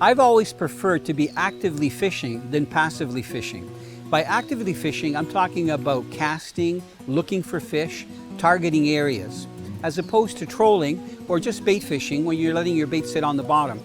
I've always preferred to be actively fishing than passively fishing. By actively fishing, I'm talking about casting, looking for fish, targeting areas, as opposed to trolling or just bait fishing when you're letting your bait sit on the bottom.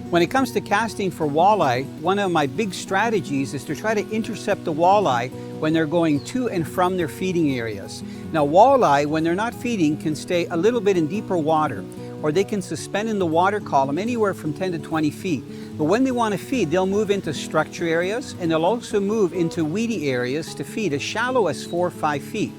When it comes to casting for walleye, one of my big strategies is to try to intercept the walleye when they're going to and from their feeding areas. Now, walleye, when they're not feeding, can stay a little bit in deeper water, or they can suspend in the water column anywhere from 10 to 20 feet. But when they want to feed, they'll move into structure areas, and they'll also move into weedy areas to feed as shallow as 4 or 5 feet.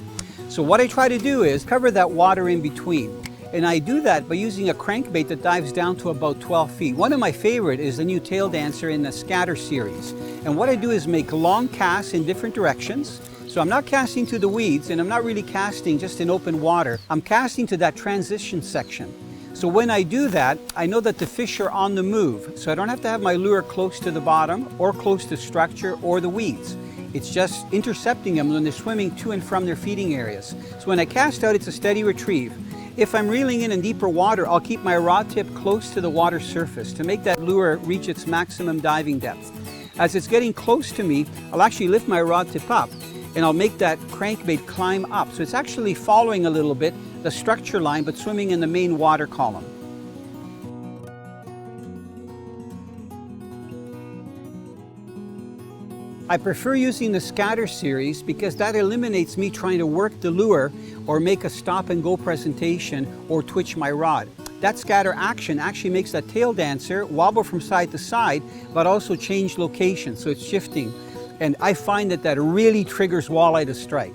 So what I try to do is cover that water in between. And I do that by using a crankbait that dives down to about 12 feet. One of my favorite is the new tail dancer in the scatter series. And what I do is make long casts in different directions. So I'm not casting to the weeds, and I'm not really casting just in open water. I'm casting to that transition section. So when I do that, I know that the fish are on the move. So I don't have to have my lure close to the bottom or close to structure or the weeds. It's just intercepting them when they're swimming to and from their feeding areas. So when I cast out, it's a steady retrieve. If I'm reeling in deeper water, I'll keep my rod tip close to the water surface to make that lure reach its maximum diving depth. As it's getting close to me, I'll actually lift my rod tip up and I'll make that crankbait climb up. So it's actually following a little bit the structure line, but swimming in the main water column. I prefer using the scatter series because that eliminates me trying to work the lure or make a stop and go presentation or twitch my rod. That scatter action actually makes that tail dancer wobble from side to side, but also change location, so it's shifting. And I find that that really triggers walleye to strike.